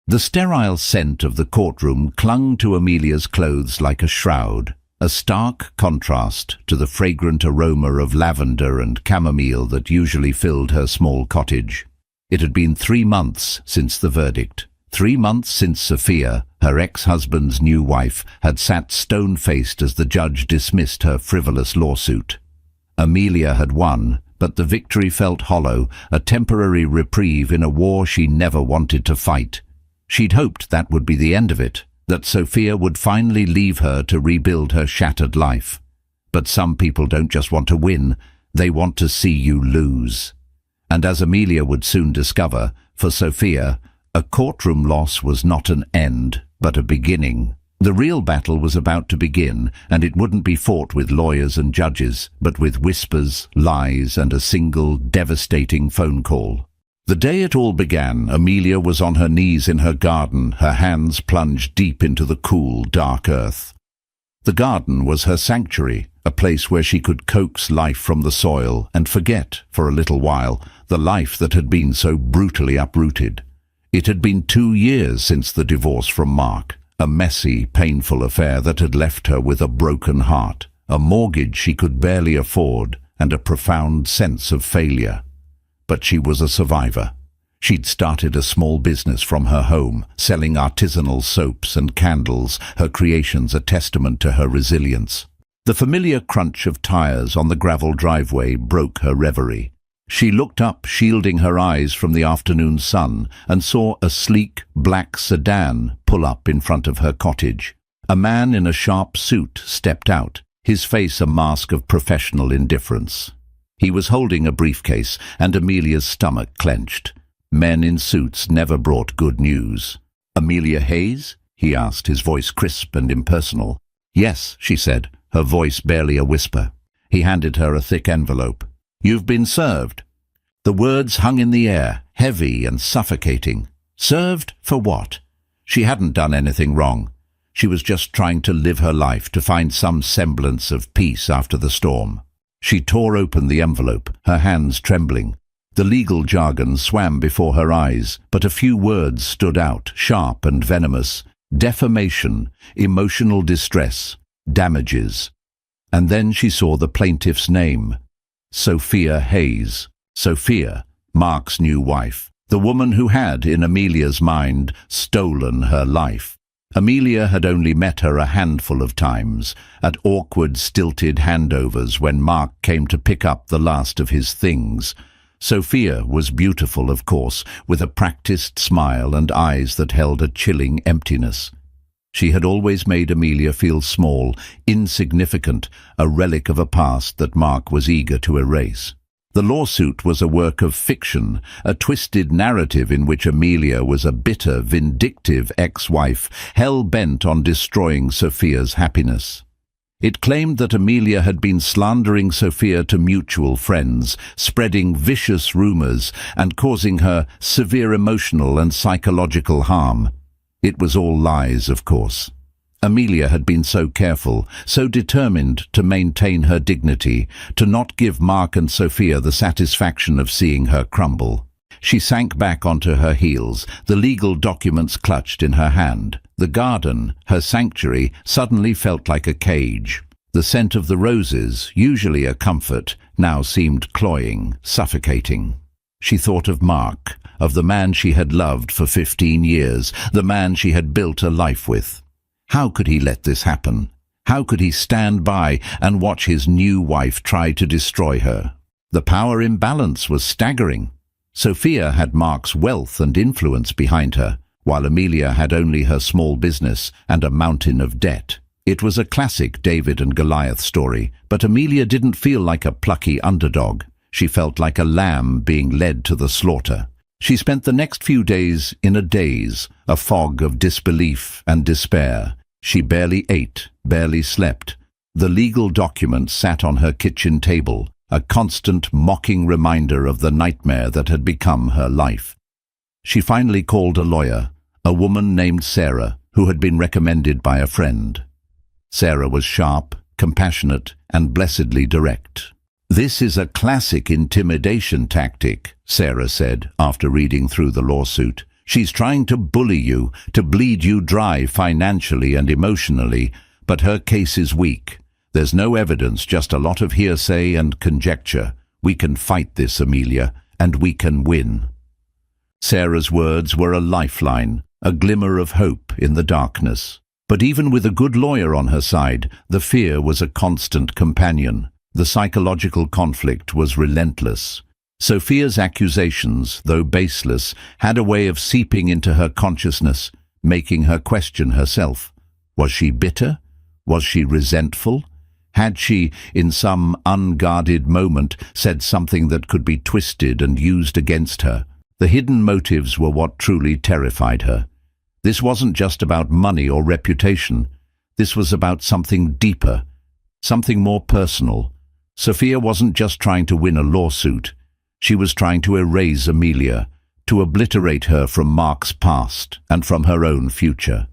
The sterile scent of the courtroom clung to Amelia's clothes like a shroud, a stark contrast to the fragrant aroma of lavender and chamomile that usually filled her small cottage. It had been 3 months since the verdict. 3 months since Sophia, her ex-husband's new wife, had sat stone-faced as the judge dismissed her frivolous lawsuit. Amelia had won, but the victory felt hollow, a temporary reprieve in a war she never wanted to fight. She'd hoped that would be the end of it, that Sophia would finally leave her to rebuild her shattered life. But some people don't just want to win, they want to see you lose. And as Amelia would soon discover, for Sophia, a courtroom loss was not an end, but a beginning. The real battle was about to begin, and it wouldn't be fought with lawyers and judges, but with whispers, lies, and a single devastating phone call. The day it all began, Amelia was on her knees in her garden, her hands plunged deep into the cool, dark earth. The garden was her sanctuary, a place where she could coax life from the soil and forget, for a little while, the life that had been so brutally uprooted. It had been 2 years since the divorce from Mark, a messy, painful affair that had left her with a broken heart, a mortgage she could barely afford, and a profound sense of failure. But she was a survivor. She'd started a small business from her home, selling artisanal soaps and candles, her creations a testament to her resilience. The familiar crunch of tires on the gravel driveway broke her reverie. She looked up, shielding her eyes from the afternoon sun, and saw a sleek, black sedan pull up in front of her cottage. A man in a sharp suit stepped out, his face a mask of professional indifference. He was holding a briefcase, and Amelia's stomach clenched. Men in suits never brought good news. "Amelia Hayes?" he asked, his voice crisp and impersonal. "Yes," she said, her voice barely a whisper. He handed her a thick envelope. "You've been served." The words hung in the air, heavy and suffocating. Served for what? She hadn't done anything wrong. She was just trying to live her life, to find some semblance of peace after the storm. She tore open the envelope, her hands trembling. The legal jargon swam before her eyes, but a few words stood out, sharp and venomous. Defamation, emotional distress, damages. And then she saw the plaintiff's name. Sophia Hayes. Sophia, Mark's new wife. The woman who had, in Amelia's mind, stolen her life. Amelia had only met her a handful of times, at awkward, stilted handovers when Mark came to pick up the last of his things. Sophia was beautiful, of course, with a practiced smile and eyes that held a chilling emptiness. She had always made Amelia feel small, insignificant, a relic of a past that Mark was eager to erase. The lawsuit was a work of fiction, a twisted narrative in which Amelia was a bitter, vindictive ex-wife, hell-bent on destroying Sophia's happiness. It claimed that Amelia had been slandering Sophia to mutual friends, spreading vicious rumors and causing her severe emotional and psychological harm. It was all lies, of course. Amelia had been so careful, so determined to maintain her dignity, to not give Mark and Sophia the satisfaction of seeing her crumble. She sank back onto her heels, the legal documents clutched in her hand. The garden, her sanctuary, suddenly felt like a cage. The scent of the roses, usually a comfort, now seemed cloying, suffocating. She thought of Mark, of the man she had loved for 15 years, the man she had built a life with. How could he let this happen? How could he stand by and watch his new wife try to destroy her? The power imbalance was staggering. Sophia had Mark's wealth and influence behind her, while Amelia had only her small business and a mountain of debt. It was a classic David and Goliath story, but Amelia didn't feel like a plucky underdog. She felt like a lamb being led to the slaughter. She spent the next few days in a daze, a fog of disbelief and despair. She barely ate, barely slept. The legal documents sat on her kitchen table, a constant mocking reminder of the nightmare that had become her life. She finally called a lawyer, a woman named Sarah, who had been recommended by a friend. Sarah was sharp, compassionate, and blessedly direct. "This is a classic intimidation tactic," Sarah said after reading through the lawsuit. She's trying to bully you, to bleed you dry financially and emotionally, but her case is weak. There's no evidence, just a lot of hearsay and conjecture. We can fight this, Amelia, and we can win." Sarah's words were a lifeline, a glimmer of hope in the darkness. But even with a good lawyer on her side, the fear was a constant companion. The psychological conflict was relentless. Sophia's accusations, though baseless, had a way of seeping into her consciousness, making her question herself. Was she bitter? Was she resentful? Had she, in some unguarded moment, said something that could be twisted and used against her? The hidden motives were what truly terrified her. This wasn't just about money or reputation. This was about something deeper, something more personal. Sophia wasn't just trying to win a lawsuit. She was trying to erase Amelia, to obliterate her from Mark's past and from her own future.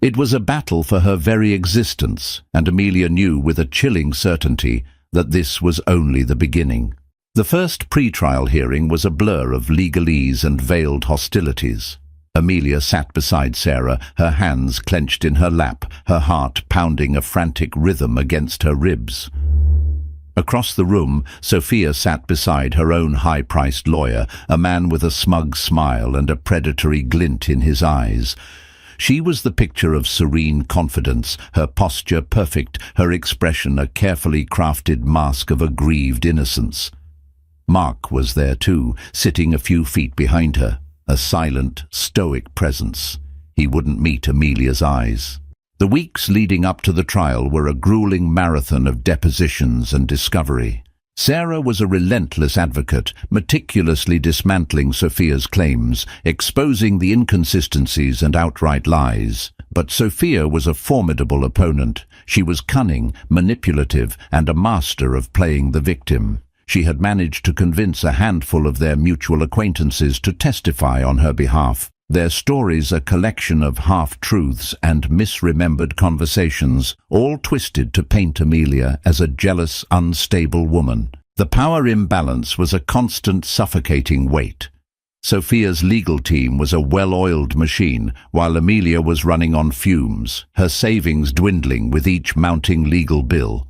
It was a battle for her very existence, and Amelia knew with a chilling certainty that this was only the beginning. The first pre-trial hearing was a blur of legalese and veiled hostilities. Amelia sat beside Sarah, her hands clenched in her lap, her heart pounding a frantic rhythm against her ribs. Across the room, Sophia sat beside her own high-priced lawyer, a man with a smug smile and a predatory glint in his eyes. She was the picture of serene confidence, her posture perfect, her expression a carefully crafted mask of aggrieved innocence. Mark was there too, sitting a few feet behind her, a silent, stoic presence. He wouldn't meet Amelia's eyes. The weeks leading up to the trial were a grueling marathon of depositions and discovery. Sarah was a relentless advocate, meticulously dismantling Sophia's claims, exposing the inconsistencies and outright lies. But Sophia was a formidable opponent. She was cunning, manipulative, and a master of playing the victim. She had managed to convince a handful of their mutual acquaintances to testify on her behalf. Their stories a collection of half-truths and misremembered conversations, all twisted to paint Amelia as a jealous, unstable woman. The power imbalance was a constant suffocating weight. Sophia's legal team was a well-oiled machine, while Amelia was running on fumes, her savings dwindling with each mounting legal bill.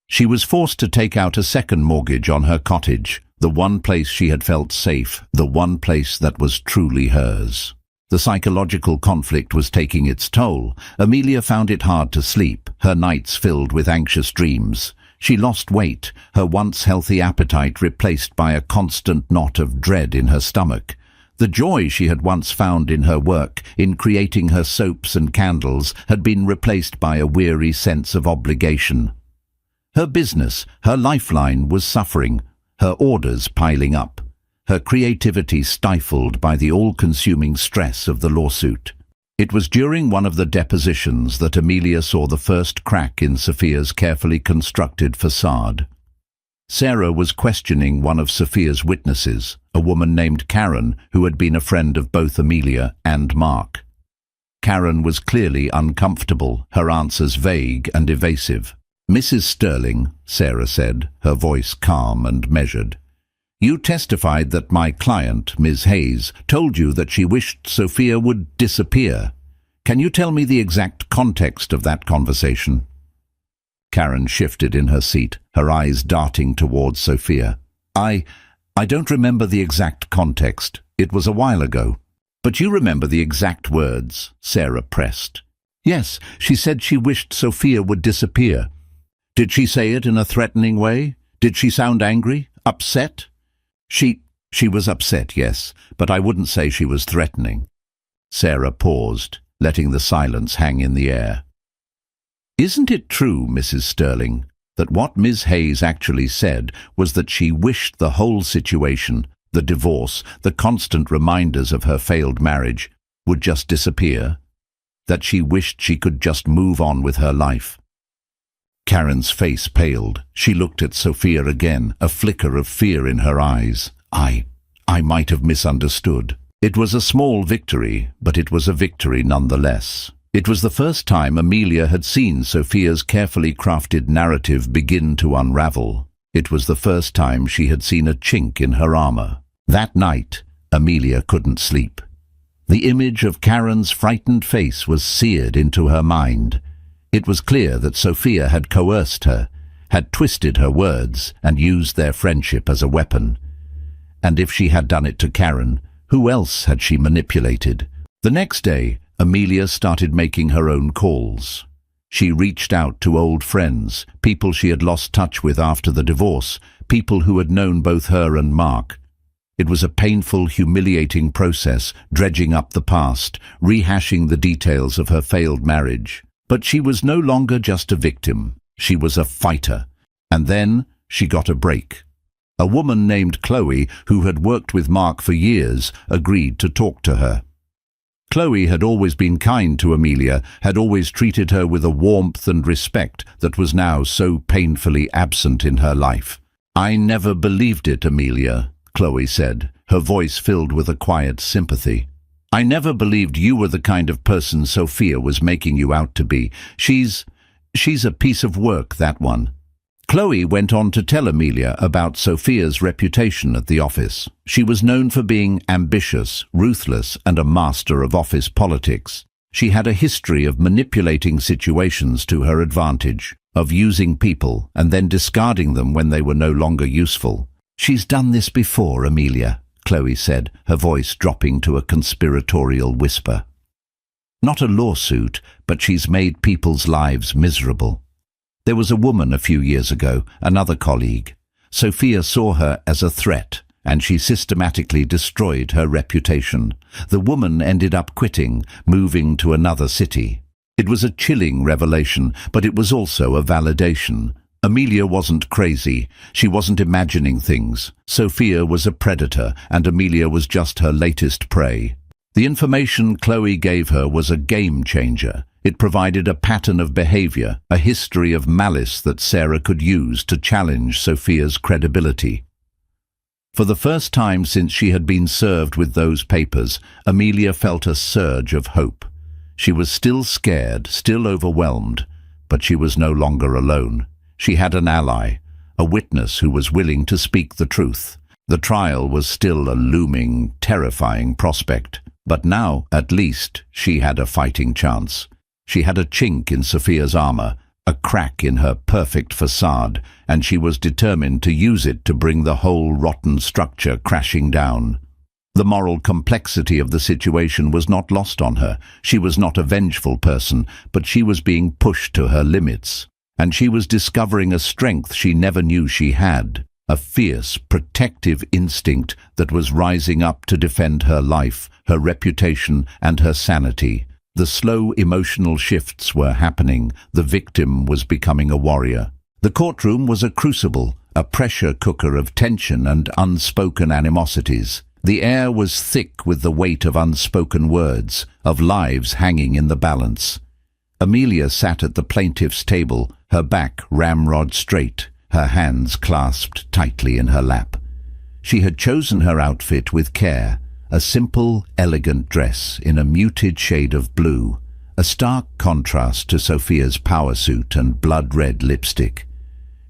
She was forced to take out a second mortgage on her cottage, the one place she had felt safe, the one place that was truly hers. The psychological conflict was taking its toll. Amelia found it hard to sleep, her nights filled with anxious dreams. She lost weight, her once healthy appetite replaced by a constant knot of dread in her stomach. The joy she had once found in her work, in creating her soaps and candles, had been replaced by a weary sense of obligation. Her business, her lifeline, was suffering, her orders piling up, her creativity stifled by the all-consuming stress of the lawsuit. It was during one of the depositions that Amelia saw the first crack in Sophia's carefully constructed facade. Sarah was questioning one of Sophia's witnesses, a woman named Karen, who had been a friend of both Amelia and Mark. Karen was clearly uncomfortable, her answers vague and evasive. "Mrs. Sterling," Sarah said, her voice calm and measured, "you testified that my client, Ms. Hayes, told you that she wished Sophia would disappear. Can you tell me the exact context of that conversation?" Karen shifted in her seat, her eyes darting towards Sophia. I don't remember the exact context. It was a while ago." "But you remember the exact words," Sarah pressed. "Yes, she said she wished Sophia would disappear." "Did she say it in a threatening way? Did she sound angry? Upset?" She was upset, yes, but I wouldn't say she was threatening." Sarah paused, letting the silence hang in the air. "Isn't it true, Mrs. Sterling, that what Ms. Hayes actually said was that she wished the whole situation, the divorce, the constant reminders of her failed marriage, would just disappear? That she wished she could just move on with her life?" Karen's face paled. She looked at Sophia again, a flicker of fear in her eyes. I might have misunderstood. It was a small victory, but it was a victory nonetheless. It was the first time Amelia had seen Sophia's carefully crafted narrative begin to unravel. It was the first time she had seen a chink in her armor. That night, Amelia couldn't sleep. The image of Karen's frightened face was seared into her mind. It was clear that Sophia had coerced her, had twisted her words, and used their friendship as a weapon. And if she had done it to Karen, who else had she manipulated? The next day, Amelia started making her own calls. She reached out to old friends, people she had lost touch with after the divorce, people who had known both her and Mark. It was a painful, humiliating process, dredging up the past, rehashing the details of her failed marriage. But she was no longer just a victim. She was a fighter. And then she got a break. A woman named Chloe, who had worked with Mark for years, agreed to talk to her. Chloe had always been kind to Amelia, had always treated her with a warmth and respect that was now so painfully absent in her life. "I never believed it, Amelia," Chloe said, her voice filled with a quiet sympathy. "I never believed you were the kind of person Sophia was making you out to be. She's a piece of work, that one." Chloe went on to tell Amelia about Sophia's reputation at the office. She was known for being ambitious, ruthless, and a master of office politics. She had a history of manipulating situations to her advantage, of using people and then discarding them when they were no longer useful. "She's done this before, Amelia," Chloe said, her voice dropping to a conspiratorial whisper. "Not a lawsuit, but she's made people's lives miserable. There was a woman a few years ago, another colleague. Sophia saw her as a threat, and she systematically destroyed her reputation. The woman ended up quitting, moving to another city. It was a chilling revelation, but it was also a validation. Amelia wasn't crazy. She wasn't imagining things. Sophia was a predator, and Amelia was just her latest prey. The information Chloe gave her was a game changer. It provided a pattern of behavior, a history of malice that Sarah could use to challenge Sophia's credibility. For the first time since she had been served with those papers, Amelia felt a surge of hope. She was still scared, still overwhelmed, but she was no longer alone. She had an ally, a witness who was willing to speak the truth. The trial was still a looming, terrifying prospect, but now, at least, she had a fighting chance. She had a chink in Sophia's armor, a crack in her perfect facade, and she was determined to use it to bring the whole rotten structure crashing down. The moral complexity of the situation was not lost on her. She was not a vengeful person, but she was being pushed to her limits. And she was discovering a strength she never knew she had, a fierce, protective instinct that was rising up to defend her life, her reputation, and her sanity. The slow emotional shifts were happening. The victim was becoming a warrior. The courtroom was a crucible, a pressure cooker of tension and unspoken animosities. The air was thick with the weight of unspoken words, of lives hanging in the balance. Amelia sat at the plaintiff's table, her back ramrod straight, her hands clasped tightly in her lap. She had chosen her outfit with care. A simple, elegant dress in a muted shade of blue, a stark contrast to Sophia's power suit and blood-red lipstick.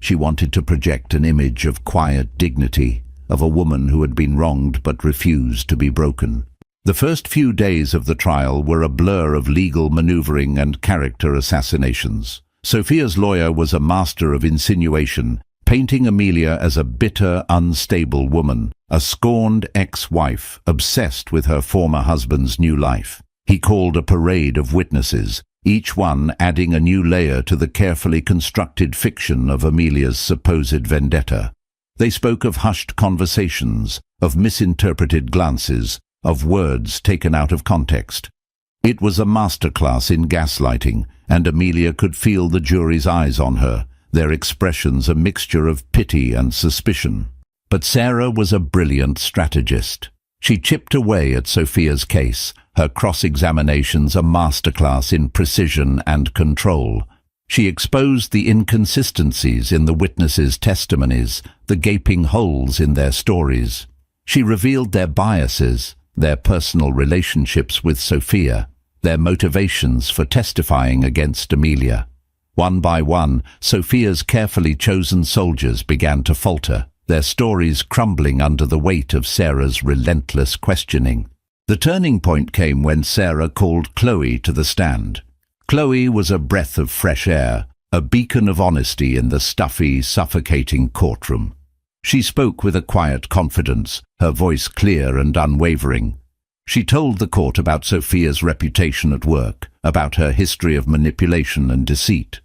She wanted to project an image of quiet dignity, of a woman who had been wronged but refused to be broken. The first few days of the trial were a blur of legal maneuvering and character assassinations. Sophia's lawyer was a master of insinuation, painting Amelia as a bitter, unstable woman, a scorned ex-wife, obsessed with her former husband's new life. He called a parade of witnesses, each one adding a new layer to the carefully constructed fiction of Amelia's supposed vendetta. They spoke of hushed conversations, of misinterpreted glances, of words taken out of context. It was a masterclass in gaslighting, and Amelia could feel the jury's eyes on her, their expressions a mixture of pity and suspicion. But Sarah was a brilliant strategist. She chipped away at Sophia's case, her cross-examinations a masterclass in precision and control. She exposed the inconsistencies in the witnesses' testimonies, the gaping holes in their stories. She revealed their biases, their personal relationships with Sophia, their motivations for testifying against Amelia. One by one, Sophia's carefully chosen soldiers began to falter, their stories crumbling under the weight of Sarah's relentless questioning. The turning point came when Sarah called Chloe to the stand. Chloe was a breath of fresh air, a beacon of honesty in the stuffy, suffocating courtroom. She spoke with a quiet confidence, her voice clear and unwavering. She told the court about Sophia's reputation at work, about her history of manipulation and deceit.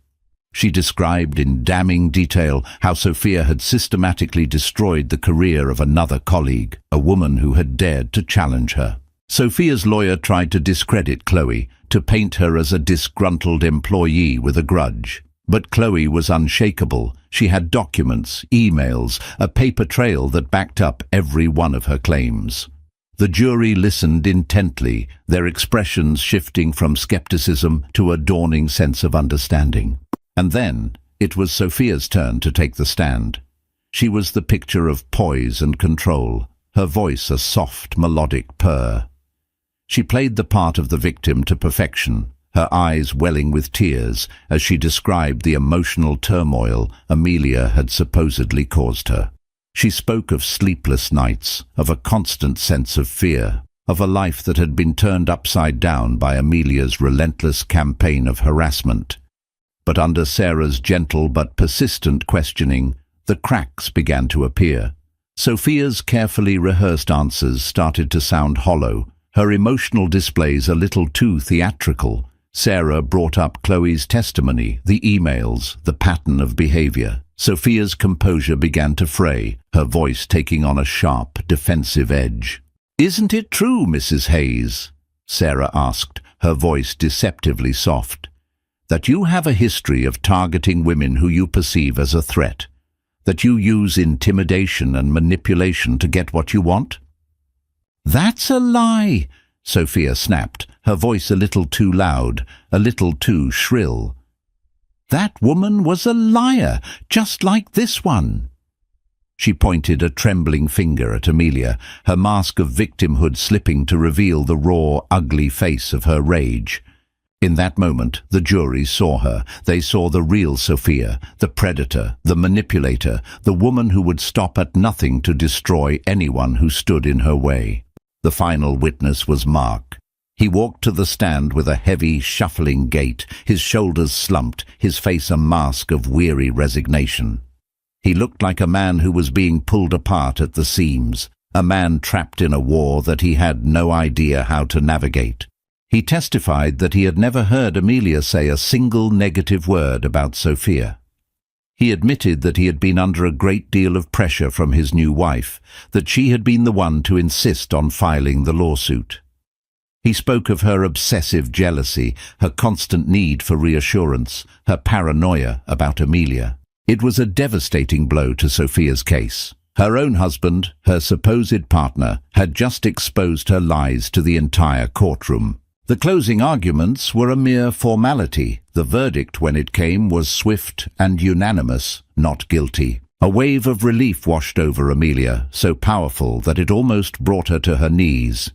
She described in damning detail how Sophia had systematically destroyed the career of another colleague, a woman who had dared to challenge her. Sophia's lawyer tried to discredit Chloe, to paint her as a disgruntled employee with a grudge. But Chloe was unshakable. She had documents, emails, a paper trail that backed up every one of her claims. The jury listened intently, their expressions shifting from skepticism to a dawning sense of understanding. And then, it was Sophia's turn to take the stand. She was the picture of poise and control, her voice a soft, melodic purr. She played the part of the victim to perfection, her eyes welling with tears as she described the emotional turmoil Amelia had supposedly caused her. She spoke of sleepless nights, of a constant sense of fear, of a life that had been turned upside down by Amelia's relentless campaign of harassment. But under Sarah's gentle but persistent questioning, the cracks began to appear. Sophia's carefully rehearsed answers started to sound hollow, her emotional displays a little too theatrical. Sarah brought up Chloe's testimony, the emails, the pattern of behavior. Sophia's composure began to fray, her voice taking on a sharp, defensive edge. "Isn't it true, Mrs. Hayes?" Sarah asked, her voice deceptively soft, "that you have a history of targeting women who you perceive as a threat? That you use intimidation and manipulation to get what you want?" "That's a lie," Sophia snapped, her voice a little too loud, a little too shrill. "That woman was a liar, just like this one." She pointed a trembling finger at Amelia, her mask of victimhood slipping to reveal the raw, ugly face of her rage. In that moment, the jury saw her. They saw the real Sophia, the predator, the manipulator, the woman who would stop at nothing to destroy anyone who stood in her way. The final witness was Mark. He walked to the stand with a heavy, shuffling gait, his shoulders slumped, his face a mask of weary resignation. He looked like a man who was being pulled apart at the seams, a man trapped in a war that he had no idea how to navigate. He testified that he had never heard Amelia say a single negative word about Sophia. He admitted that he had been under a great deal of pressure from his new wife, that she had been the one to insist on filing the lawsuit. He spoke of her obsessive jealousy, her constant need for reassurance, her paranoia about Amelia. It was a devastating blow to Sophia's case. Her own husband, her supposed partner, had just exposed her lies to the entire courtroom. The closing arguments were a mere formality. The verdict, when it came, was swift and unanimous, not guilty. A wave of relief washed over Amelia, so powerful that it almost brought her to her knees.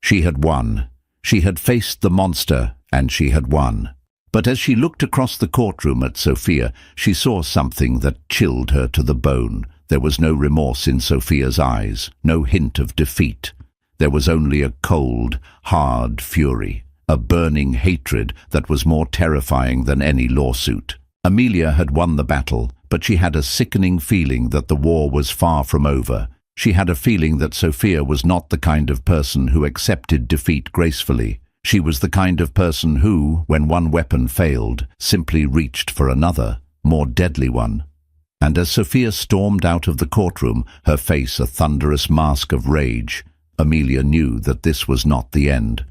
She had won. She had faced the monster, and she had won. But as she looked across the courtroom at Sophia, she saw something that chilled her to the bone. There was no remorse in Sophia's eyes, no hint of defeat. There was only a cold, hard fury, a burning hatred that was more terrifying than any lawsuit. Amelia had won the battle, but she had a sickening feeling that the war was far from over. She had a feeling that Sophia was not the kind of person who accepted defeat gracefully. She was the kind of person who, when one weapon failed, simply reached for another, more deadly one. And as Sophia stormed out of the courtroom, her face a thunderous mask of rage, Amelia knew that this was not the end.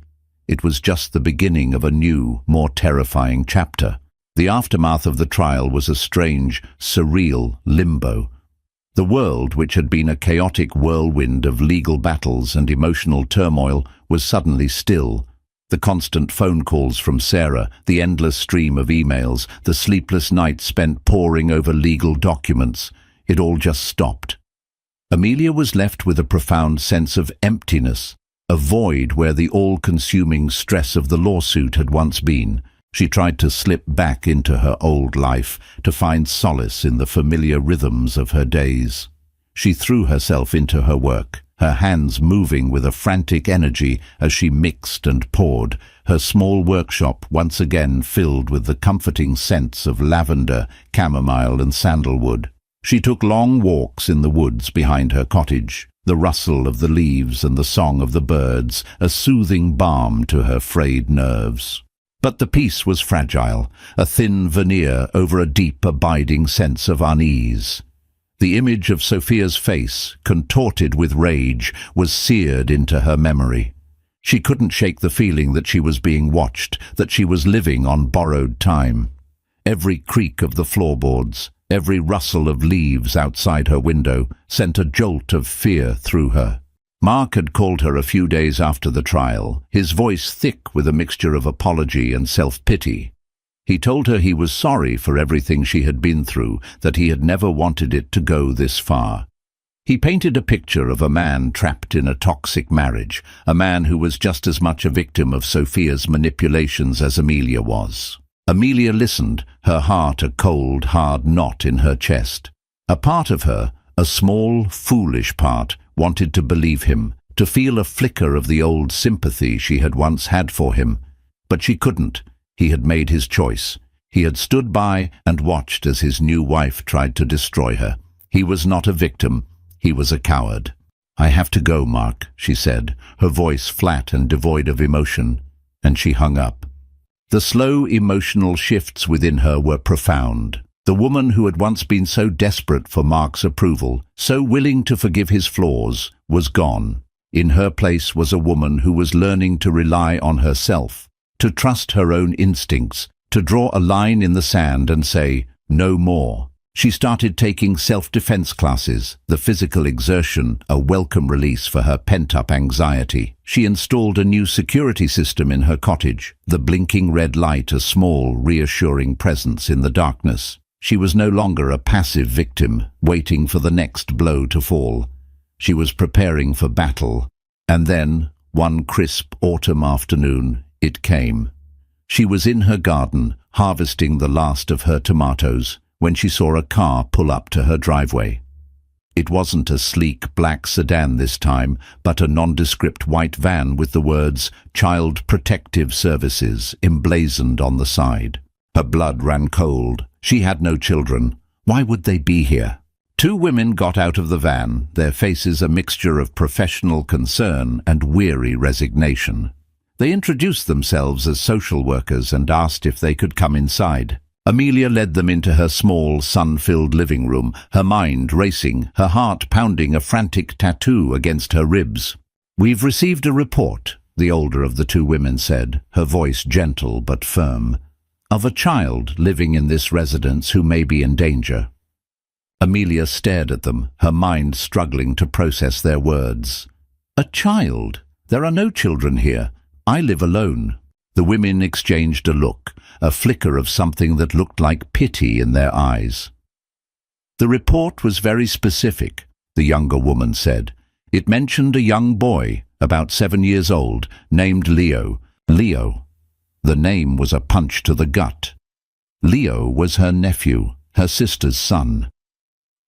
It was just the beginning of a new, more terrifying chapter. The aftermath of the trial was a strange, surreal limbo. The world, which had been a chaotic whirlwind of legal battles and emotional turmoil, was suddenly still. The constant phone calls from Sarah, the endless stream of emails, the sleepless nights spent poring over legal documents, it all just stopped. Amelia was left with a profound sense of emptiness, a void where the all-consuming stress of the lawsuit had once been. She tried to slip back into her old life, to find solace in the familiar rhythms of her days. She threw herself into her work. her hands moving with a frantic energy as she mixed and poured, her small workshop once again filled with the comforting scents of lavender, chamomile and sandalwood. She took long walks in the woods behind her cottage, the rustle of the leaves and the song of the birds, a soothing balm to her frayed nerves. But the peace was fragile, a thin veneer over a deep, abiding sense of unease. The image of Sophia's face, contorted with rage, was seared into her memory. She couldn't shake the feeling that she was being watched, that she was living on borrowed time. Every creak of the floorboards, every rustle of leaves outside her window sent a jolt of fear through her. Mark had called her a few days after the trial, his voice thick with a mixture of apology and self-pity. He told her he was sorry for everything she had been through, that he had never wanted it to go this far. He painted a picture of a man trapped in a toxic marriage, a man who was just as much a victim of Sophia's manipulations as Amelia was. Amelia listened, her heart a cold, hard knot in her chest. A part of her, a small, foolish part, wanted to believe him, to feel a flicker of the old sympathy she had once had for him. But she couldn't. He had made his choice. He had stood by and watched as his new wife tried to destroy her. He was not a victim. He was a coward. "I have to go, Mark," she said, her voice flat and devoid of emotion, and she hung up. The slow emotional shifts within her were profound. The woman who had once been so desperate for Mark's approval, so willing to forgive his flaws, was gone. In her place was a woman who was learning to rely on herself, to trust her own instincts, to draw a line in the sand and say, "No more." She started taking self-defense classes, the physical exertion a welcome release for her pent-up anxiety. She installed a new security system in her cottage, the blinking red light a small, reassuring presence in the darkness. She was no longer a passive victim, waiting for the next blow to fall. She was preparing for battle. And then, one crisp autumn afternoon, it came. She was in her garden, harvesting the last of her tomatoes, when she saw a car pull up to her driveway. It wasn't a sleek black sedan this time, but a nondescript white van with the words "Child Protective Services" emblazoned on the side. Her blood ran cold. She had no children. Why would they be here? Two women got out of the van, their faces a mixture of professional concern and weary resignation. They introduced themselves as social workers and asked if they could come inside. Amelia led them into her small, sun-filled living room, her mind racing, her heart pounding a frantic tattoo against her ribs. "We've received a report," the older of the two women said, her voice gentle but firm, "of a child living in this residence who may be in danger." Amelia stared at them, her mind struggling to process their words. "A child? There are no children here. I live alone." The women exchanged a look, a flicker of something that looked like pity in their eyes. "The report was very specific," the younger woman said. "It mentioned a young boy, about 7 years old, named Leo. Leo." The name was a punch to the gut. Leo was her nephew, her sister's son.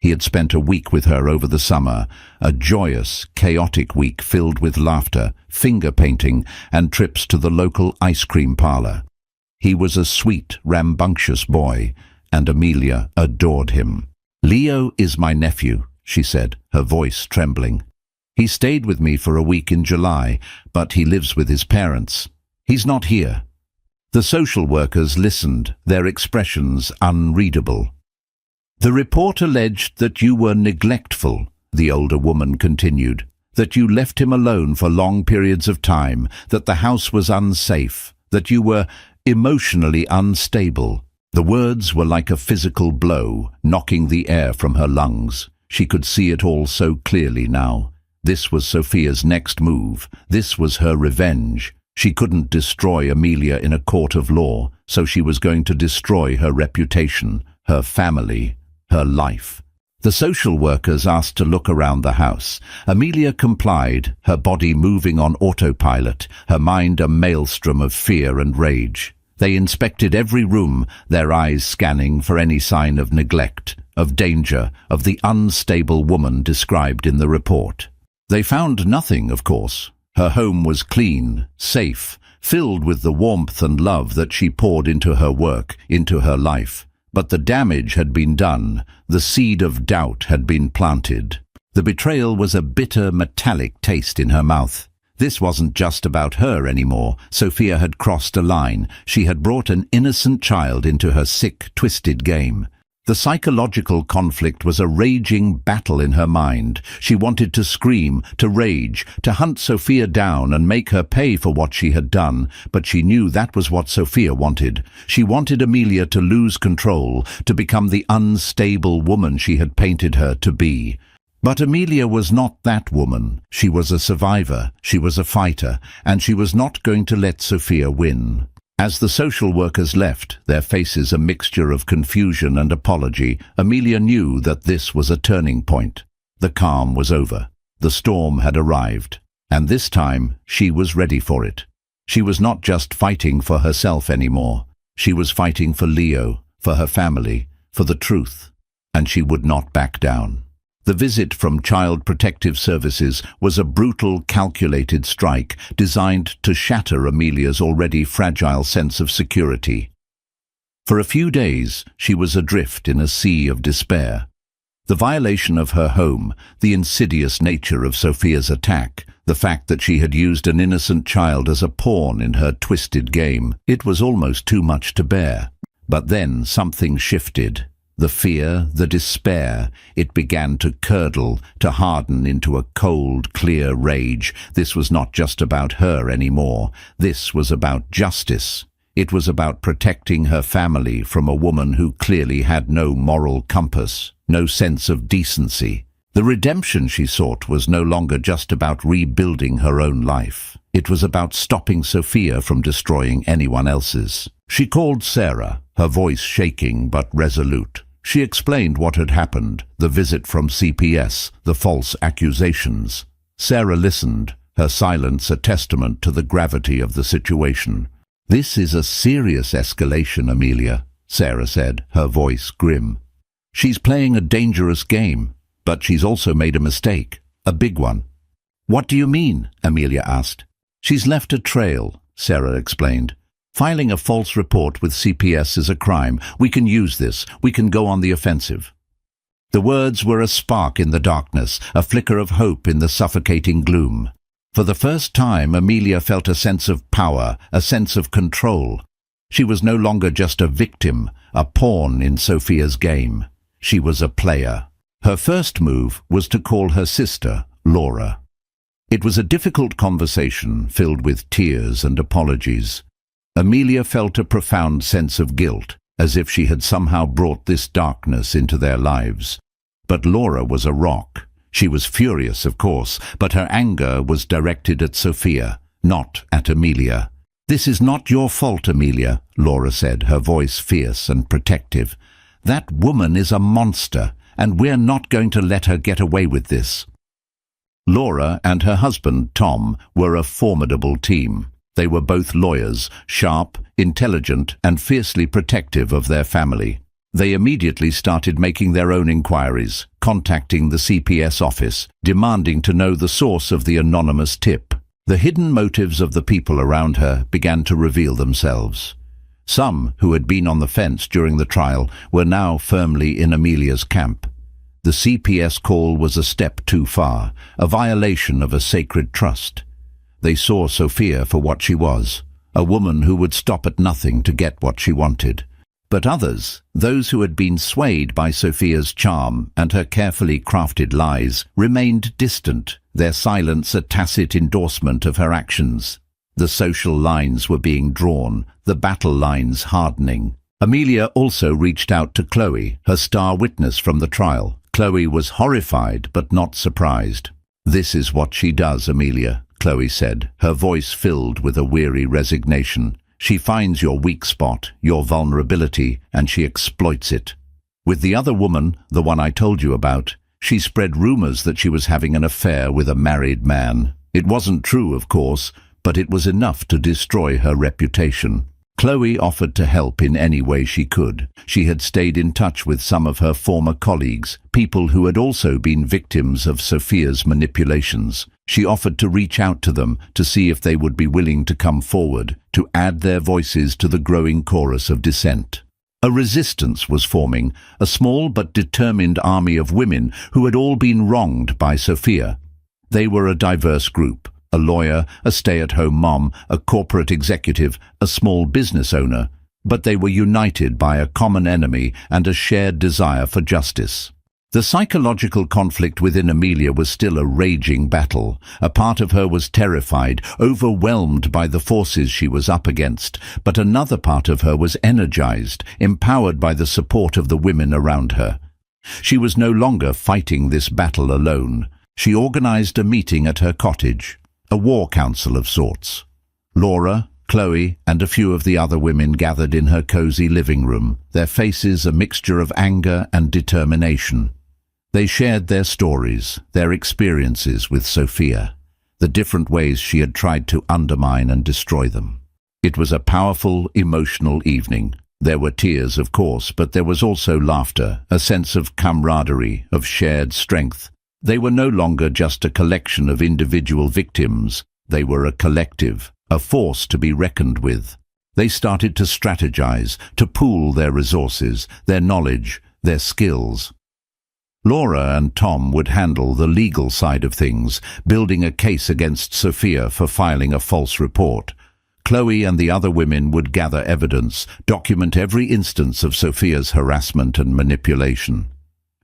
He had spent a week with her over the summer, a joyous, chaotic week filled with laughter, finger-painting, and trips to the local ice cream parlor. He was a sweet, rambunctious boy, and Amelia adored him. "Leo is my nephew," she said, her voice trembling. "He stayed with me for a week in July, but he lives with his parents. He's not here." The social workers listened, their expressions unreadable. "The report alleged that you were neglectful," the older woman continued, "that you left him alone for long periods of time, that the house was unsafe, that you were emotionally unstable." The words were like a physical blow, knocking the air from her lungs. She could see it all so clearly now. This was Sophia's next move. This was her revenge. She couldn't destroy Amelia in a court of law, so she was going to destroy her reputation, her family, her life. The social workers asked to look around the house. Amelia complied, her body moving on autopilot, her mind a maelstrom of fear and rage. They inspected every room, their eyes scanning for any sign of neglect, of danger, of the unstable woman described in the report. They found nothing, of course. Her home was clean, safe, filled with the warmth and love that she poured into her work, into her life. But the damage had been done. The seed of doubt had been planted. The betrayal was a bitter, metallic taste in her mouth. This wasn't just about her anymore. Sophia had crossed a line. She had brought an innocent child into her sick, twisted game. The psychological conflict was a raging battle in her mind. She wanted to scream, to rage, to hunt Sophia down and make her pay for what she had done, but she knew that was what Sophia wanted. She wanted Amelia to lose control, to become the unstable woman she had painted her to be. But Amelia was not that woman. She was a survivor, she was a fighter, and she was not going to let Sophia win. As the social workers left, their faces a mixture of confusion and apology, Amelia knew that this was a turning point. The calm was over. The storm had arrived. And this time, she was ready for it. She was not just fighting for herself anymore. She was fighting for Leo, for her family, for the truth. And she would not back down. The visit from Child Protective Services was a brutal, calculated strike designed to shatter Amelia's already fragile sense of security. For a few days, she was adrift in a sea of despair. The violation of her home, the insidious nature of Sophia's attack, the fact that she had used an innocent child as a pawn in her twisted game, it was almost too much to bear. But then something shifted. The fear, the despair, it began to curdle, to harden into a cold, clear rage. This was not just about her anymore. This was about justice. It was about protecting her family from a woman who clearly had no moral compass, no sense of decency. The redemption she sought was no longer just about rebuilding her own life. It was about stopping Sophia from destroying anyone else's. She called Sarah, her voice shaking but resolute. She explained what had happened, the visit from CPS, the false accusations. Sarah listened, her silence a testament to the gravity of the situation. "This is a serious escalation, Amelia," Sarah said, her voice grim. "She's playing a dangerous game, but she's also made a mistake, a big one." "What do you mean?" Amelia asked. "She's left a trail," Sarah explained. "Filing a false report with CPS is a crime. We can use this. We can go on the offensive." The words were a spark in the darkness, a flicker of hope in the suffocating gloom. For the first time, Amelia felt a sense of power, a sense of control. She was no longer just a victim, a pawn in Sophia's game. She was a player. Her first move was to call her sister, Laura. It was a difficult conversation filled with tears and apologies. Amelia felt a profound sense of guilt, as if she had somehow brought this darkness into their lives. But Laura was a rock. She was furious, of course, but her anger was directed at Sophia, not at Amelia. "This is not your fault, Amelia," Laura said, her voice fierce and protective. "That woman is a monster, and we're not going to let her get away with this." Laura and her husband, Tom, were a formidable team. They were both lawyers, sharp, intelligent, and fiercely protective of their family. They immediately started making their own inquiries, contacting the CPS office, demanding to know the source of the anonymous tip. The hidden motives of the people around her began to reveal themselves. Some, who had been on the fence during the trial, were now firmly in Amelia's camp. The CPS call was a step too far, a violation of a sacred trust. They saw Sophia for what she was, a woman who would stop at nothing to get what she wanted. But others, those who had been swayed by Sophia's charm and her carefully crafted lies, remained distant, their silence a tacit endorsement of her actions. The social lines were being drawn, the battle lines hardening. Amelia also reached out to Chloe, her star witness from the trial. Chloe was horrified but not surprised. "This is what she does, Amelia," Chloe said, her voice filled with a weary resignation. "She finds your weak spot, your vulnerability, and she exploits it. With the other woman, the one I told you about, she spread rumors that she was having an affair with a married man. It wasn't true, of course, but it was enough to destroy her reputation. Chloe offered to help in any way she could. She had stayed in touch with some of her former colleagues, people who had also been victims of Sophia's manipulations. She offered to reach out to them to see if they would be willing to come forward, to add their voices to the growing chorus of dissent. A resistance was forming, a small but determined army of women who had all been wronged by Sophia. They were a diverse group. A lawyer, a stay-at-home mom, a corporate executive, a small business owner, but they were united by a common enemy and a shared desire for justice. The psychological conflict within Amelia was still a raging battle. A part of her was terrified, overwhelmed by the forces she was up against, but another part of her was energized, empowered by the support of the women around her. She was no longer fighting this battle alone. She organized a meeting at her cottage. A war council of sorts. Laura, Chloe, and a few of the other women gathered in her cozy living room, their faces a mixture of anger and determination. They shared their stories, their experiences with Sophia, the different ways she had tried to undermine and destroy them. It was a powerful, emotional evening. There were tears, of course, but there was also laughter, a sense of camaraderie, of shared strength. They were no longer just a collection of individual victims. They were a collective, a force to be reckoned with. They started to strategize, to pool their resources, their knowledge, their skills. Laura and Tom would handle the legal side of things, building a case against Sophia for filing a false report. Chloe and the other women would gather evidence, document every instance of Sophia's harassment and manipulation.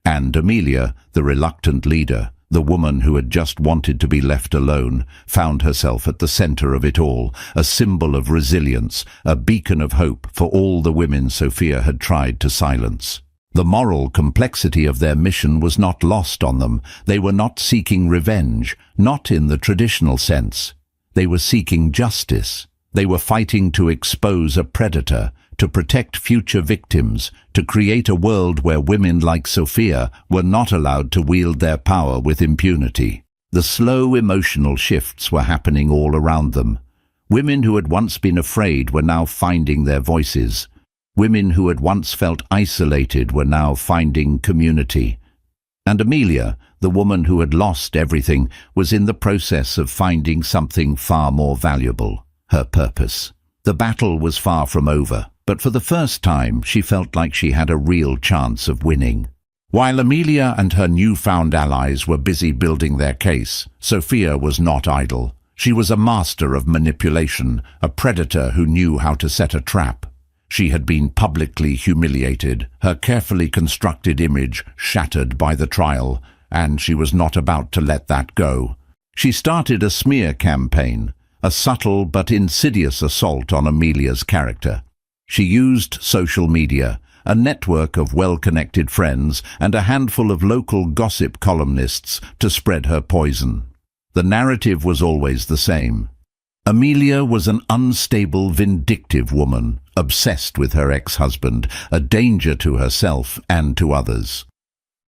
And Amelia, the reluctant leader, the woman who had just wanted to be left alone, found herself at the center of it all, a symbol of resilience, a beacon of hope for all the women Sophia had tried to silence. The moral complexity of their mission was not lost on them. They were not seeking revenge, not in the traditional sense. They were seeking justice. They were fighting to expose a predator, to protect future victims, to create a world where women like Sophia were not allowed to wield their power with impunity. The slow emotional shifts were happening all around them. Women who had once been afraid were now finding their voices. Women who had once felt isolated were now finding community. And Amelia, the woman who had lost everything, was in the process of finding something far more valuable, her purpose. The battle was far from over. But for the first time, she felt like she had a real chance of winning. While Amelia and her newfound allies were busy building their case, Sophia was not idle. She was a master of manipulation, a predator who knew how to set a trap. She had been publicly humiliated, her carefully constructed image shattered by the trial, and she was not about to let that go. She started a smear campaign, a subtle but insidious assault on Amelia's character. She used social media, a network of well-connected friends, and a handful of local gossip columnists to spread her poison. The narrative was always the same. Amelia was an unstable, vindictive woman, obsessed with her ex-husband, a danger to herself and to others.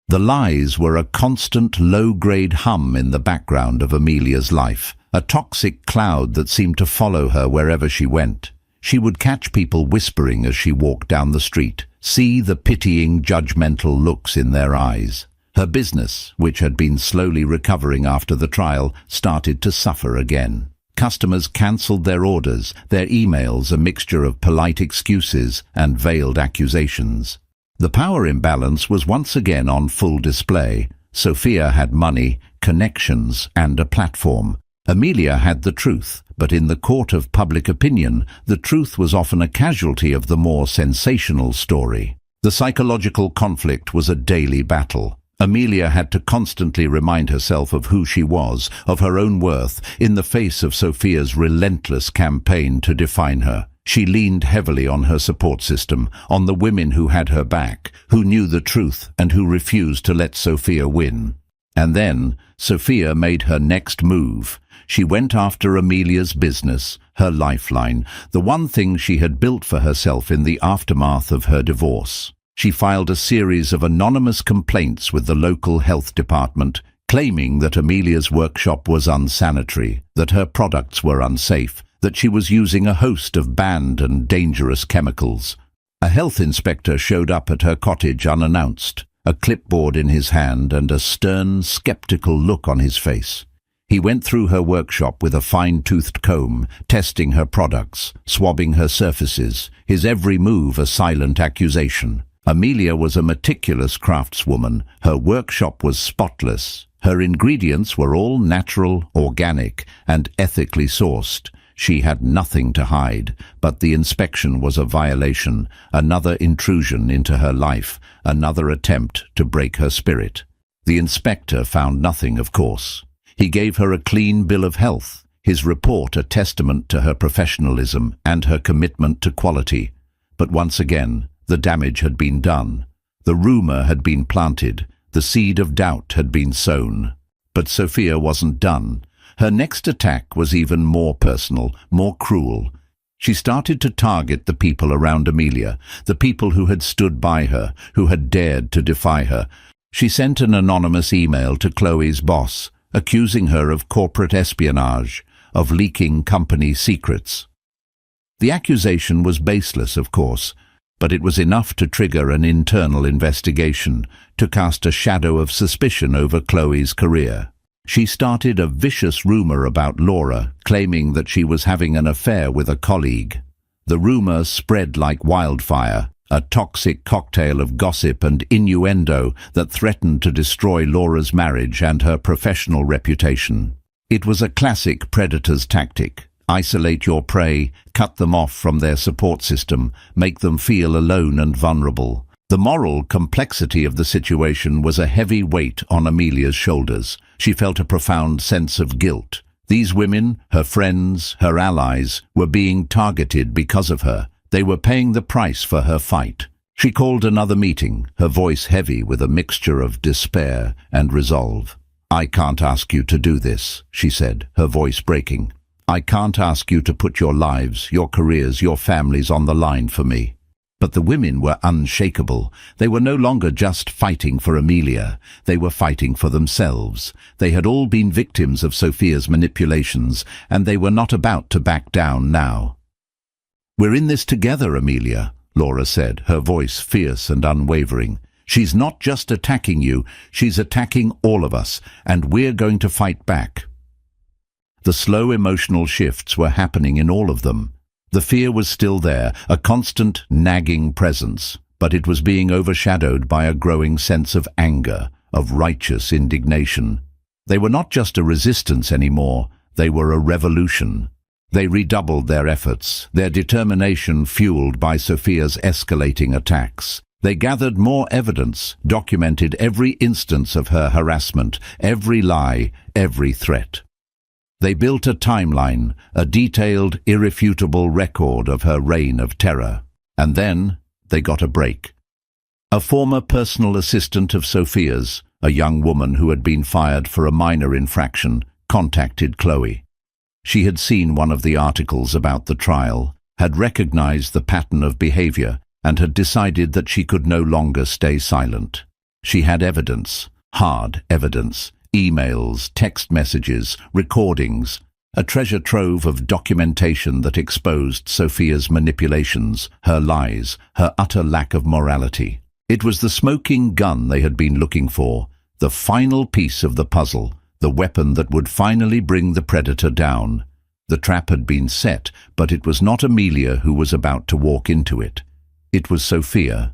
The lies were a constant, low-grade hum in the background of Amelia's life, a toxic cloud that seemed to follow her wherever she went. She would catch people whispering as she walked down the street, see the pitying, judgmental looks in their eyes. Her business, which had been slowly recovering after the trial, started to suffer again. Customers cancelled their orders, their emails a mixture of polite excuses and veiled accusations. The power imbalance was once again on full display. Sophia had money, connections, and a platform. Amelia had the truth, but in the court of public opinion, the truth was often a casualty of the more sensational story. The psychological conflict was a daily battle. Amelia had to constantly remind herself of who she was, of her own worth, in the face of Sophia's relentless campaign to define her. She leaned heavily on her support system, on the women who had her back, who knew the truth and who refused to let Sophia win. And then, Sophia made her next move. She went after Amelia's business, her lifeline, the one thing she had built for herself in the aftermath of her divorce. She filed a series of anonymous complaints with the local health department, claiming that Amelia's workshop was unsanitary, that her products were unsafe, that she was using a host of banned and dangerous chemicals. A health inspector showed up at her cottage unannounced, a clipboard in his hand and a stern, skeptical look on his face. He went through her workshop with a fine-toothed comb, testing her products, swabbing her surfaces, his every move a silent accusation. Amelia was a meticulous craftswoman. Her workshop was spotless. Her ingredients were all natural, organic, and ethically sourced. She had nothing to hide, but the inspection was a violation, another intrusion into her life, another attempt to break her spirit. The inspector found nothing, of course. He gave her a clean bill of health, his report a testament to her professionalism and her commitment to quality. But once again, the damage had been done. The rumor had been planted. The seed of doubt had been sown. But Sophia wasn't done. Her next attack was even more personal, more cruel. She started to target the people around Amelia, the people who had stood by her, who had dared to defy her. She sent an anonymous email to Chloe's boss, accusing her of corporate espionage, of leaking company secrets. The accusation was baseless, of course, but it was enough to trigger an internal investigation, to cast a shadow of suspicion over Chloe's career. She started a vicious rumor about Laura, claiming that she was having an affair with a colleague. The rumor spread like wildfire, a toxic cocktail of gossip and innuendo that threatened to destroy Laura's marriage and her professional reputation. It was a classic predator's tactic. Isolate your prey, cut them off from their support system, make them feel alone and vulnerable. The moral complexity of the situation was a heavy weight on Amelia's shoulders. She felt a profound sense of guilt. These women, her friends, her allies, were being targeted because of her. They were paying the price for her fight. She called another meeting, her voice heavy with a mixture of despair and resolve. "I can't ask you to do this," she said, her voice breaking. "I can't ask you to put your lives, your careers, your families on the line for me." But the women were unshakable. They were no longer just fighting for Amelia. They were fighting for themselves. They had all been victims of Sophia's manipulations, and they were not about to back down now. "We're in this together, Amelia," Laura said, her voice fierce and unwavering. "She's not just attacking you, she's attacking all of us, and we're going to fight back." The slow emotional shifts were happening in all of them. The fear was still there, a constant, nagging presence, but it was being overshadowed by a growing sense of anger, of righteous indignation. They were not just a resistance anymore, they were a revolution. They redoubled their efforts, their determination fueled by Sophia's escalating attacks. They gathered more evidence, documented every instance of her harassment, every lie, every threat. They built a timeline, a detailed, irrefutable record of her reign of terror. And then they got a break. A former personal assistant of Sophia's, a young woman who had been fired for a minor infraction, contacted Chloe. She had seen one of the articles about the trial, had recognized the pattern of behavior, and had decided that she could no longer stay silent. She had evidence, hard evidence. Emails, text messages, recordings, a treasure trove of documentation that exposed Sophia's manipulations, her lies, her utter lack of morality. It was the smoking gun they had been looking for, the final piece of the puzzle, the weapon that would finally bring the predator down. The trap had been set, but it was not Amelia who was about to walk into it. It was Sophia,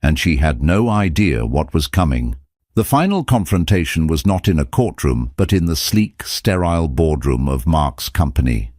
and she had no idea what was coming. The final confrontation was not in a courtroom, but in the sleek, sterile boardroom of Mark's company.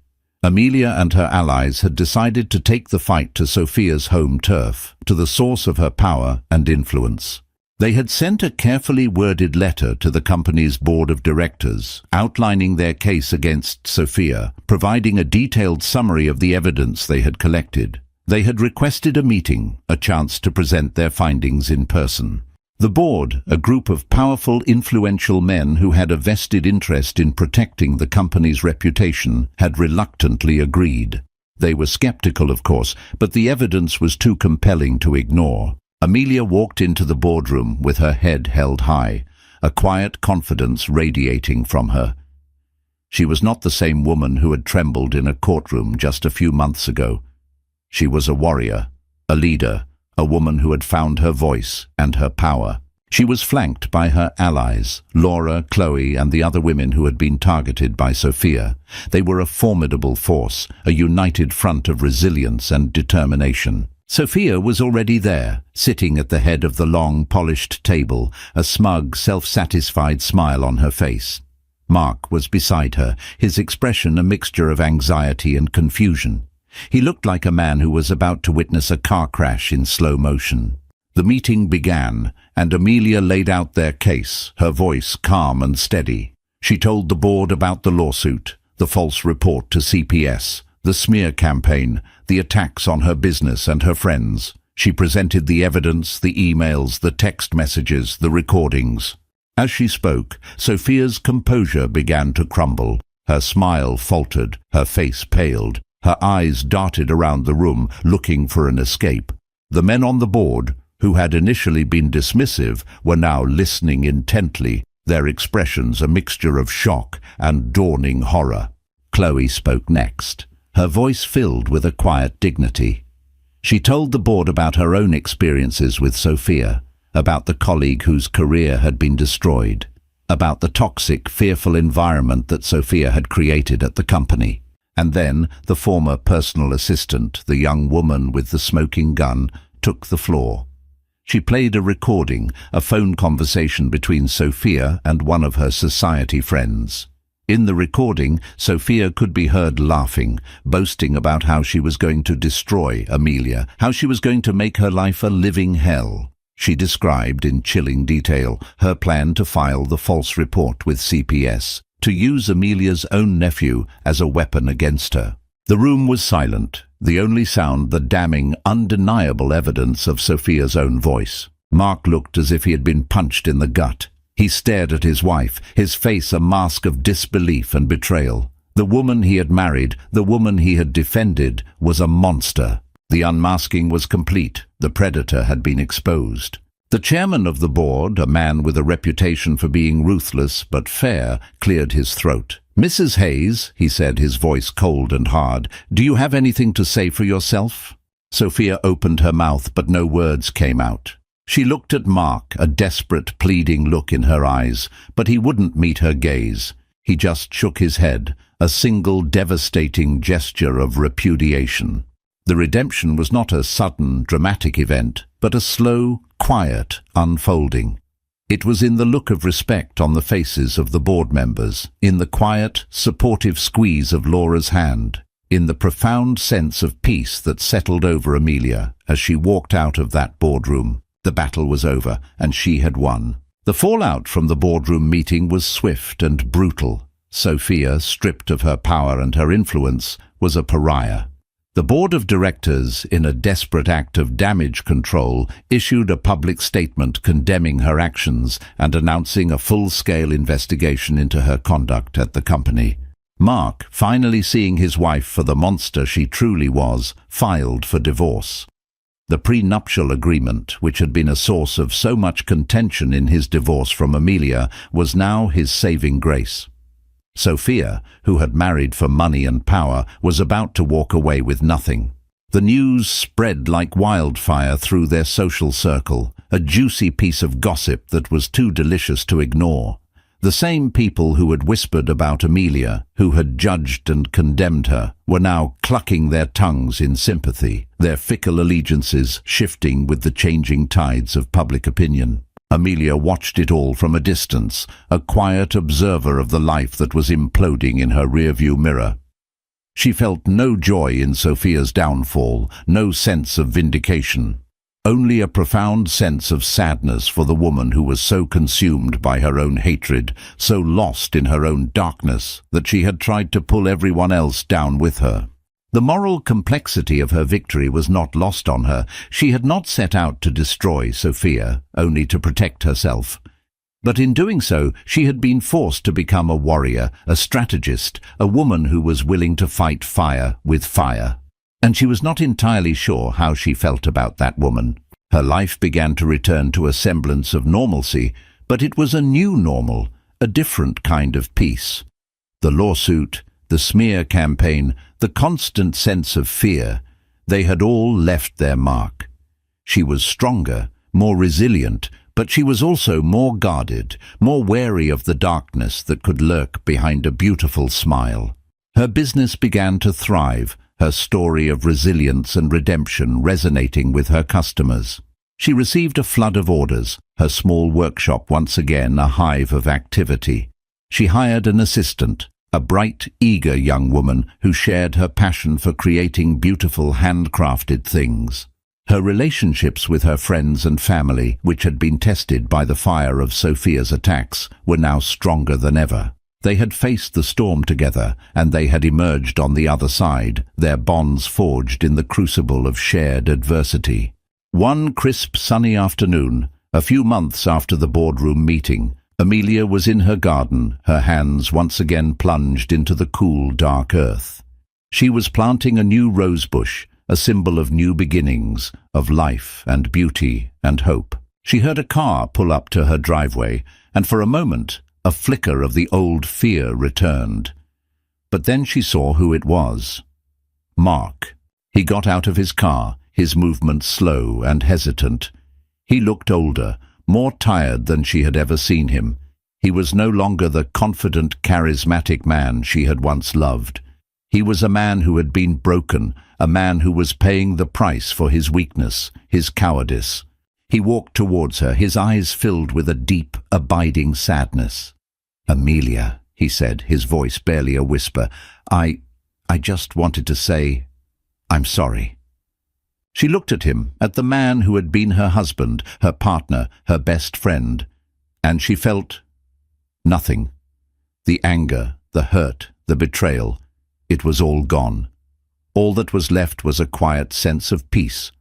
Amelia and her allies had decided to take the fight to Sophia's home turf, to the source of her power and influence. They had sent a carefully worded letter to the company's board of directors, outlining their case against Sophia, providing a detailed summary of the evidence they had collected. They had requested a meeting, a chance to present their findings in person. The board, a group of powerful, influential men who had a vested interest in protecting the company's reputation, had reluctantly agreed. They were skeptical, of course, but the evidence was too compelling to ignore. Amelia walked into the boardroom with her head held high, a quiet confidence radiating from her. She was not the same woman who had trembled in a courtroom just a few months ago. She was a warrior, a leader, a woman who had found her voice and her power. She was flanked by her allies, Laura, Chloe, and the other women who had been targeted by Sophia. They were a formidable force, a united front of resilience and determination. Sophia was already there, sitting at the head of the long, polished table, a smug, self-satisfied smile on her face. Mark was beside her, his expression a mixture of anxiety and confusion. He looked like a man who was about to witness a car crash in slow motion. The meeting began, and Amelia laid out their case, her voice calm and steady. She told the board about the lawsuit, the false report to CPS, the smear campaign, the attacks on her business and her friends. She presented the evidence, the emails, the text messages, the recordings. As she spoke, Sophia's composure began to crumble. Her smile faltered, her face paled, her eyes darted around the room, looking for an escape. The men on the board, who had initially been dismissive, were now listening intently, their expressions a mixture of shock and dawning horror. Chloe spoke next, her voice filled with a quiet dignity. She told the board about her own experiences with Sophia, about the colleague whose career had been destroyed, about the toxic, fearful environment that Sophia had created at the company. And then the former personal assistant, the young woman with the smoking gun, took the floor. She played a recording, a phone conversation between Sophia and one of her society friends. In the recording, Sophia could be heard laughing, boasting about how she was going to destroy Amelia, how she was going to make her life a living hell. She described in chilling detail her plan to file the false report with CPS, to use Amelia's own nephew as a weapon against her. The room was silent, the only sound the damning, undeniable evidence of Sophia's own voice. Mark looked as if he had been punched in the gut. He stared at his wife, his face a mask of disbelief and betrayal. The woman he had married, the woman he had defended, was a monster. The unmasking was complete. The predator had been exposed. The chairman of the board, a man with a reputation for being ruthless but fair, cleared his throat. "Mrs. Hayes," he said, his voice cold and hard, "do you have anything to say for yourself?" Sophia opened her mouth, but no words came out. She looked at Mark, a desperate, pleading look in her eyes, but he wouldn't meet her gaze. He just shook his head, a single devastating gesture of repudiation. The redemption was not a sudden, dramatic event, but a slow, quiet unfolding. It was in the look of respect on the faces of the board members, in the quiet, supportive squeeze of Laura's hand, in the profound sense of peace that settled over Amelia as she walked out of that boardroom. The battle was over, and she had won. The fallout from the boardroom meeting was swift and brutal. Sophia, stripped of her power and her influence, was a pariah. The board of directors, in a desperate act of damage control, issued a public statement condemning her actions and announcing a full-scale investigation into her conduct at the company. Mark, finally seeing his wife for the monster she truly was, filed for divorce. The prenuptial agreement, which had been a source of so much contention in his divorce from Amelia, was now his saving grace. Sophia, who had married for money and power, was about to walk away with nothing. The news spread like wildfire through their social circle, a juicy piece of gossip that was too delicious to ignore. The same people who had whispered about Amelia, who had judged and condemned her, were now clucking their tongues in sympathy, their fickle allegiances shifting with the changing tides of public opinion. Amelia watched it all from a distance, a quiet observer of the life that was imploding in her rearview mirror. She felt no joy in Sophia's downfall, no sense of vindication, only a profound sense of sadness for the woman who was so consumed by her own hatred, so lost in her own darkness, that she had tried to pull everyone else down with her. The moral complexity of her victory was not lost on her. She had not set out to destroy Sophia, only to protect herself. But in doing so, she had been forced to become a warrior, a strategist, a woman who was willing to fight fire with fire. And she was not entirely sure how she felt about that woman. Her life began to return to a semblance of normalcy, but it was a new normal, a different kind of peace. The lawsuit, the smear campaign, the constant sense of fear, they had all left their mark. She was stronger, more resilient, but she was also more guarded, more wary of the darkness that could lurk behind a beautiful smile. Her business began to thrive, her story of resilience and redemption resonating with her customers. She received a flood of orders, her small workshop once again a hive of activity. She hired an assistant, a bright, eager young woman who shared her passion for creating beautiful handcrafted things. Her relationships with her friends and family, which had been tested by the fire of Sophia's attacks, were now stronger than ever. They had faced the storm together, and they had emerged on the other side, their bonds forged in the crucible of shared adversity. One crisp, sunny afternoon, a few months after the boardroom meeting, Amelia was in her garden, her hands once again plunged into the cool, dark earth. She was planting a new rose bush, a symbol of new beginnings, of life and beauty and hope. She heard a car pull up to her driveway, and for a moment, a flicker of the old fear returned. But then she saw who it was. Mark. He got out of his car, his movements slow and hesitant. He looked older, more tired than she had ever seen him. He was no longer the confident, charismatic man she had once loved. He was a man who had been broken, a man who was paying the price for his weakness, his cowardice. He walked towards her, his eyes filled with a deep, abiding sadness. "Amelia," he said, his voice barely a whisper, I just wanted to say, I'm sorry." She looked at him, at the man who had been her husband, her partner, her best friend, and she felt nothing. The anger, the hurt, the betrayal, it was all gone. All that was left was a quiet sense of peace,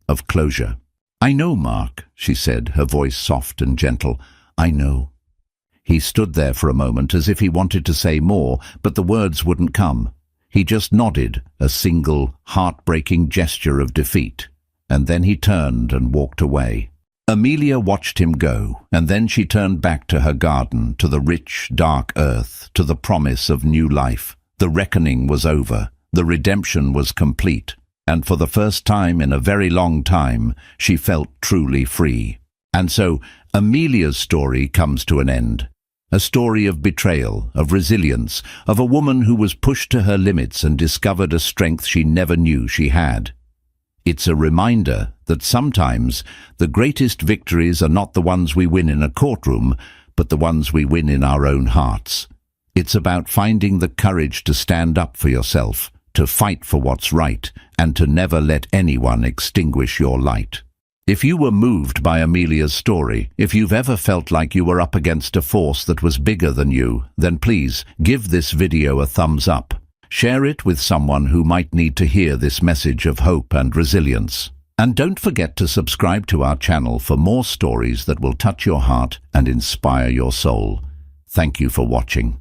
of closure. "I know, Mark," she said, her voice soft and gentle. "I know." He stood there for a moment as if he wanted to say more, but the words wouldn't come. He just nodded, a single, heartbreaking gesture of defeat, and then he turned and walked away. Amelia watched him go, and then she turned back to her garden, to the rich, dark earth, to the promise of new life. The reckoning was over. The redemption was complete, and for the first time in a very long time, she felt truly free. And so, Amelia's story comes to an end. A story of betrayal, of resilience, of a woman who was pushed to her limits and discovered a strength she never knew she had. It's a reminder that sometimes the greatest victories are not the ones we win in a courtroom, but the ones we win in our own hearts. It's about finding the courage to stand up for yourself, to fight for what's right, and to never let anyone extinguish your light. If you were moved by Amelia's story, if you've ever felt like you were up against a force that was bigger than you, then please give this video a thumbs up. Share it with someone who might need to hear this message of hope and resilience. And don't forget to subscribe to our channel for more stories that will touch your heart and inspire your soul. Thank you for watching.